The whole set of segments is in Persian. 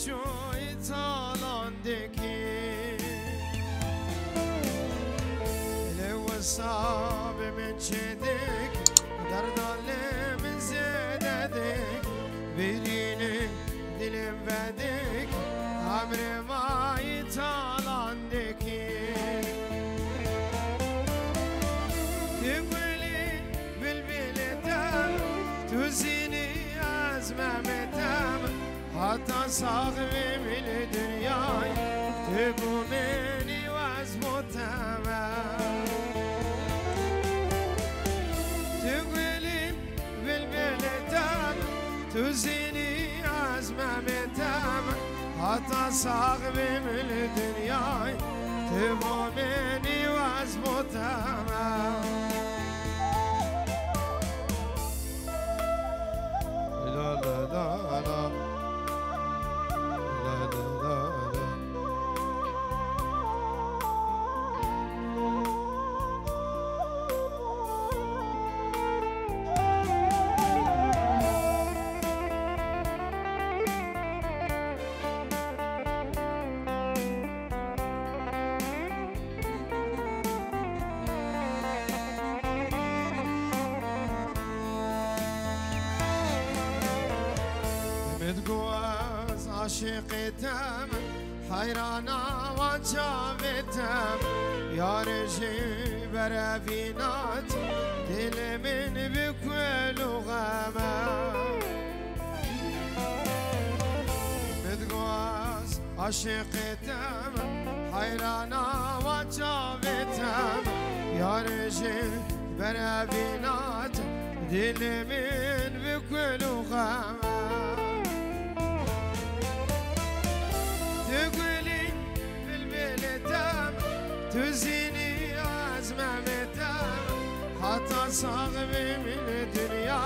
چوی تالاندگی لو صاب من شدك در دالم زددك برینه دلم بدك عمر مای تالاندگی تقولي بالبلدم تزيني أزمامتم حتى صاغبي من الدنيا تقومني وازمتم تقولي بالبلدم تزيني أزمامتم حتى صاغبي من الدنيا تقومني وازمتم لا لا لا لا لا لا لا متقواز عاشقتم حيرانا وجابتم يا رجي برافينات دل من بكل غما متقواز عاشقتم حيرانا وجابتم يا رجي برافينات دل من بكل غما تقولي بالبلدم تزيني أزمامتم حتى صاغبي من الدنيا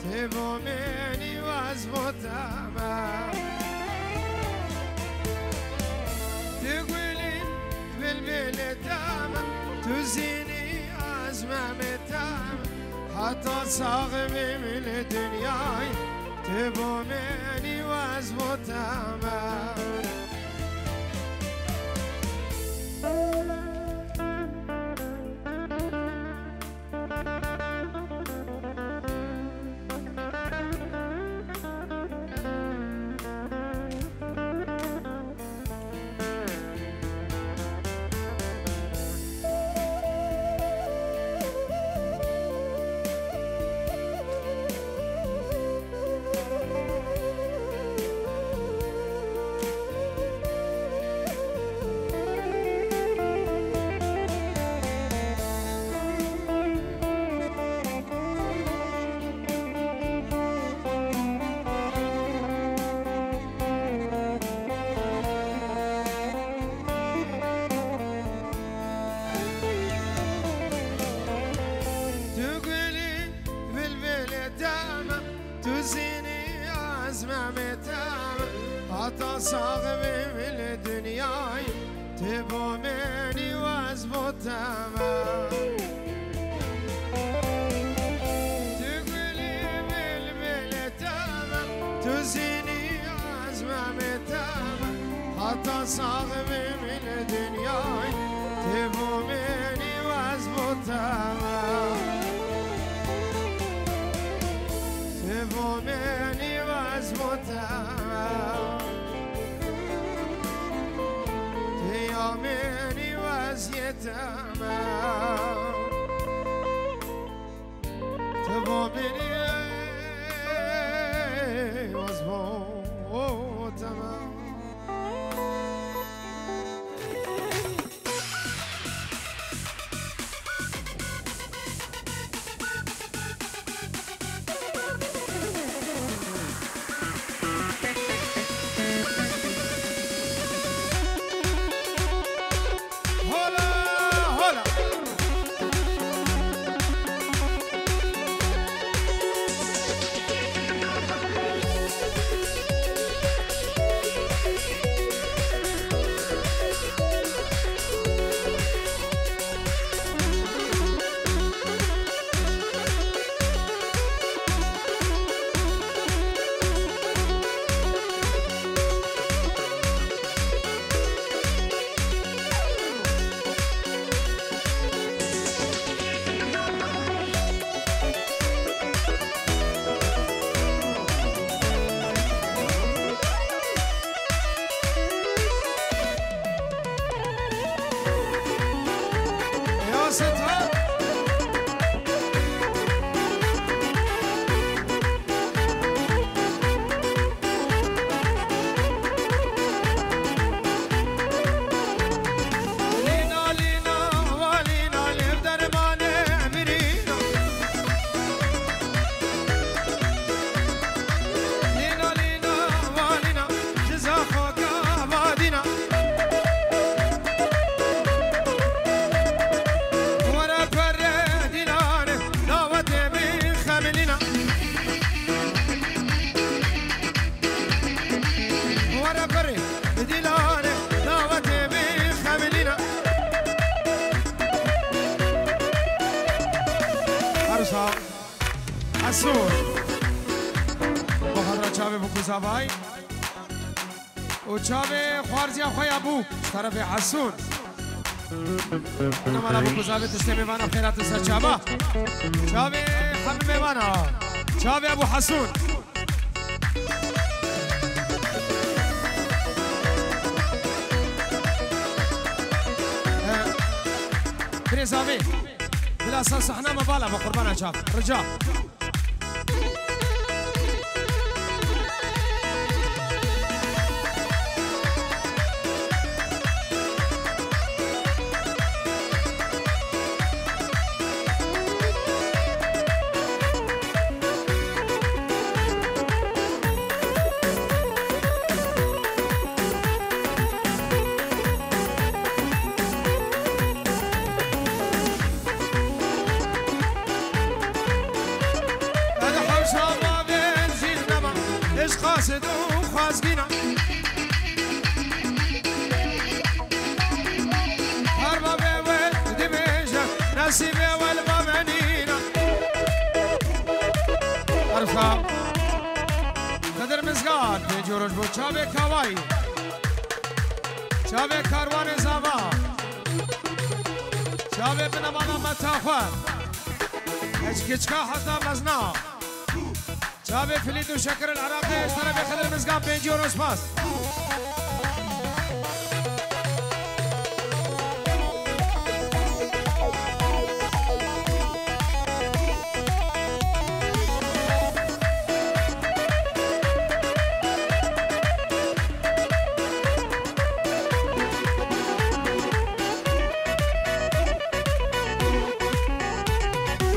تبومني وازمتم تقولي بالبلدم تزيني أزمامتم حتى صاغبي من الدنيا تبومني وازمتم تزيني أزمامتم حتى صاغبي من الدنيا تبومني وازمتم تقولي بالبلدم تزيني أزمامتم حتى صاغبي من الدنيا تبومني وازمتم تبومني وازمتم تيامني وازيتم تبومني وازمتم عروسا حسون بخاطر چاوه بکوزاوای و چاوه خوارزی خوی ابو طرف حسون انا مالا بکوزاوه تشتی میوانا خیرات سر چاوه چاوه حبیب میوانا چاوه ابو حسون بريزافي بلا اساس احنا ما بالا بقربان شاف رجاء قاصد وخازقينا هربا بيوي دميجة نسيبي والمامنينا عرفا قدر مزقات بجورج بو چاوه كاواي چاوه كاروان زاوا چاوه بنمانا متاخوة اجكيچكا حتى مزنا شابي فليد وشكر العراقي اشترى بخدر المزقاب بينجي ونص باس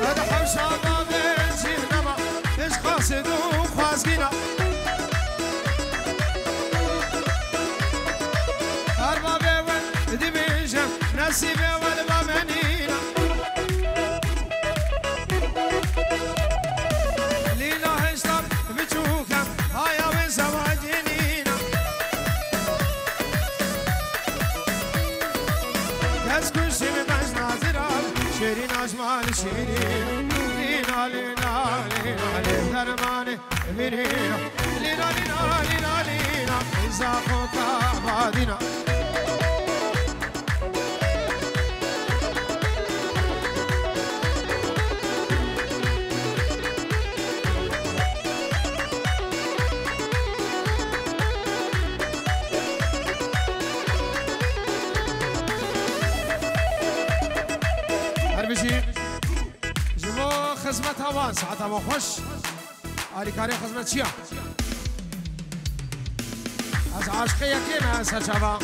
هذا حوشة قاصد وخازقينا هربا بيوان دميجة نسيبي والمامنينا لينا هشتر بجوكا هايا وزواجينينا كسكن شمي باش نازرال شيرين أجمال شيرين لينا لينا لينا لينا درماني منينا لينا لينا لينا لينا إذا خوكا بعدنا هربشي جمو خزمت هوان ساعتها ما خوش آلی کاری خزمت چیا از عاشقی یکی نه سرچاوا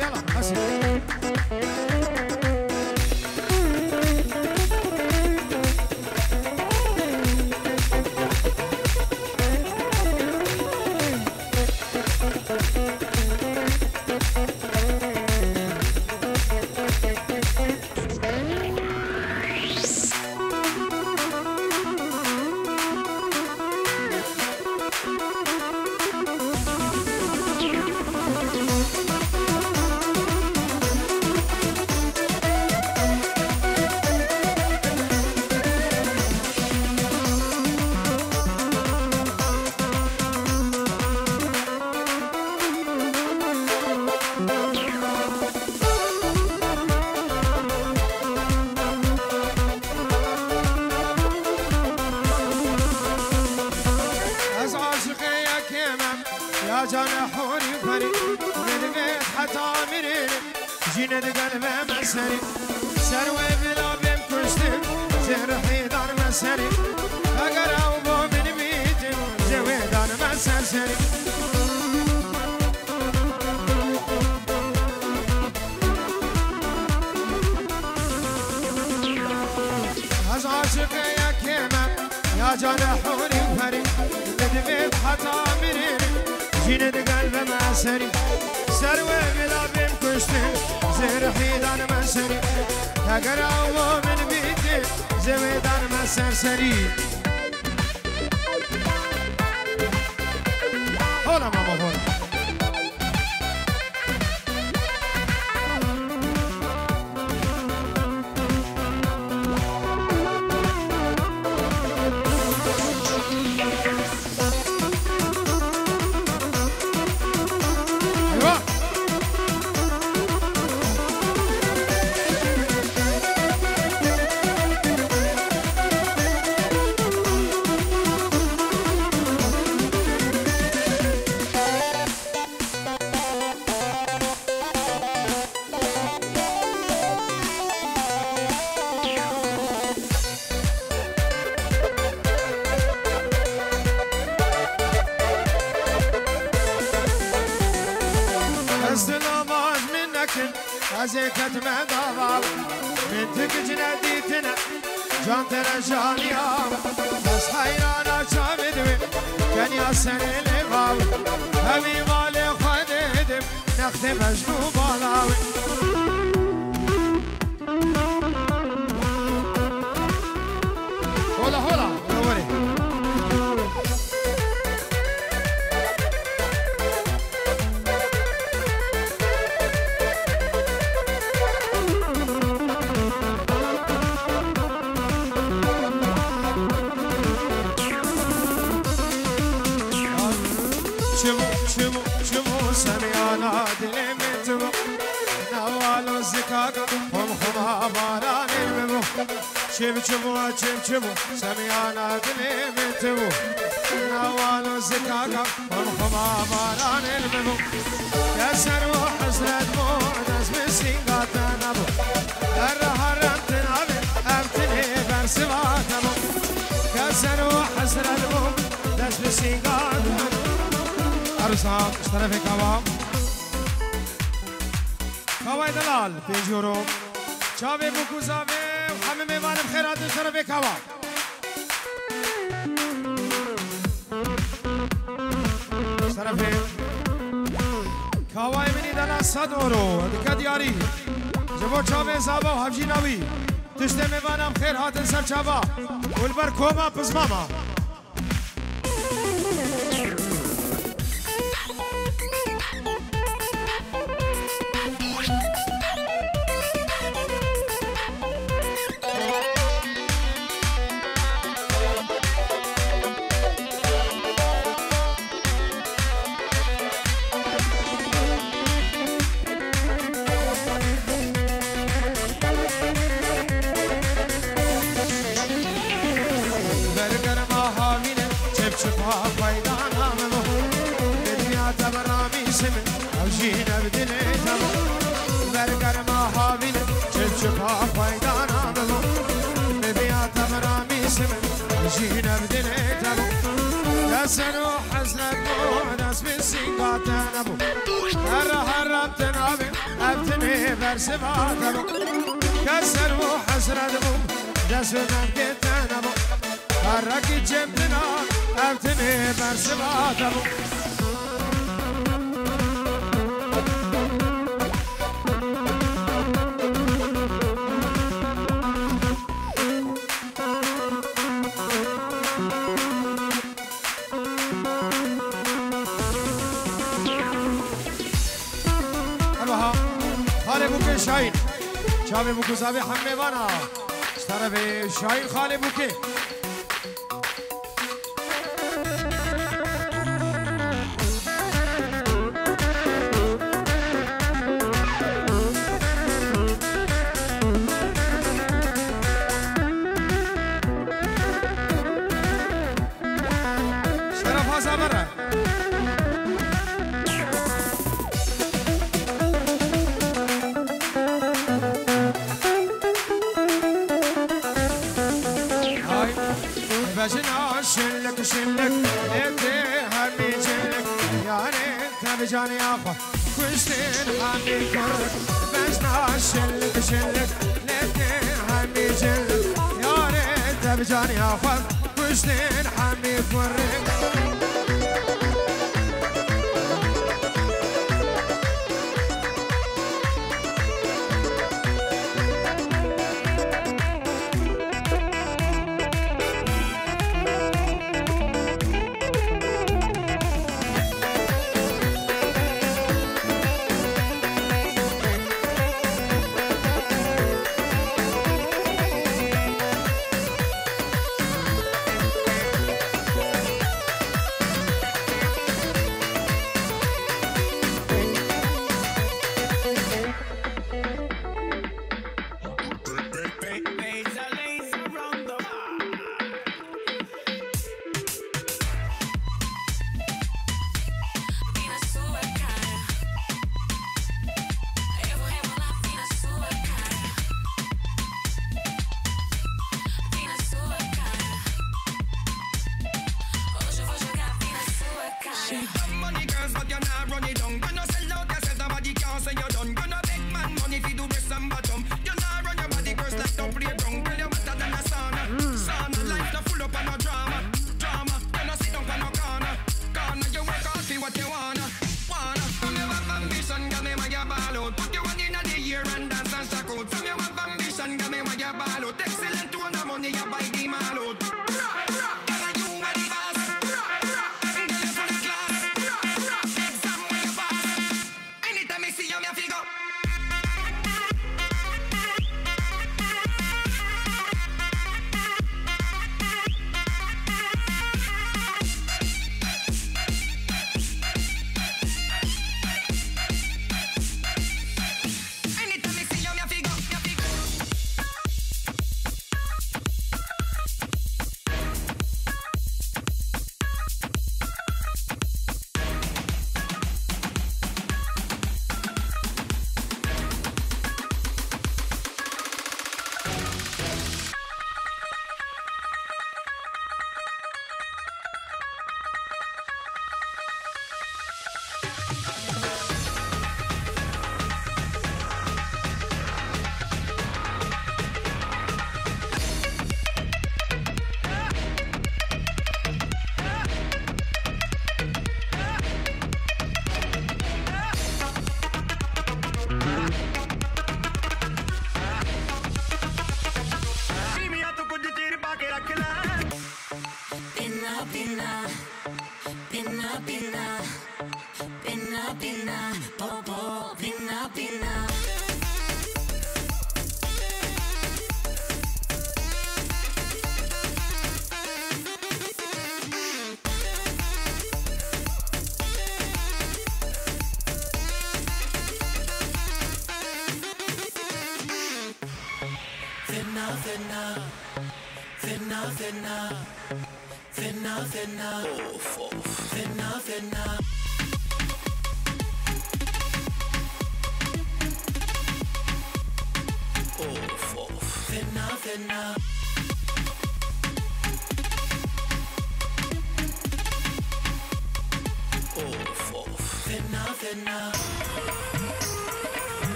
یالا حسی جانا حوري فري من بيت حتى مريني جينا قلبي مسري سروي بلا بين كشتي زرحي دار مسري اقرا وبو من بيتي زوي دار مسري از عاشق يا كيما يا جانا حوري فري من بيت حتى مريني جينا قلبي مسري سروي بلا بين كشتي زرحي دار مسري اقرا من بيتي زوي دار مسري هولا ماما هولا أزيكت مدابا من تكجنا ديتنا جان ترجانيا بس حيرانا شامدوي كان ياسني لباب هبي مالي خديدم نختم مجنو بالاوي هولا هولا نوري شمو سميانا دلي متبو نوالو زكاكا خمخما باران المبو شمو سميانا دلي متبو نوالو زكاكا خمخما باران المبو كسر وحسرت مودس بسينغاتا نبو الرهرم تنابي أبتني برسبات نبو كسر وحسرت مودس بسينغاتا عروسان اشترفي كواب كواي دلال بيجورو شابي بوكو زابي وحمي ميوان بخيرات اشترفي كواب اشترفي كواي مني دلال صدورو دكا دياري جبو شابي زابا وحبجي ناوي تشتي ميوان بخيرات انسر شابا والبركوما بزماما كسروا حسنت مونس بالسيقات نبو هربت نابي أبتني برسبات نبو كسروا حسنت مونس بالسيقات نبو هرقي جبتنا أبتني برسبات نبو شاهين شابي بوكو زابي حمي بانا اشترفي شاهين خالي بوكي اشترف هذا برا بجنا شلك لبدي همي جلك يا ريت بجاني اخوة كشتين حامي كرك بجنا شلك لبدي همي جلك يا ريت بجاني اخوة كشتين حامي كرك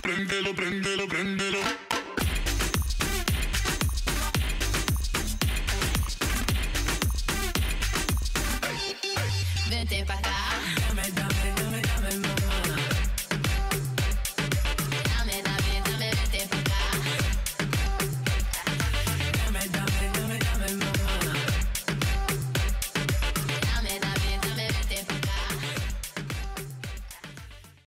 Prendelo, prendelo, prendelo. Vente pa' acá.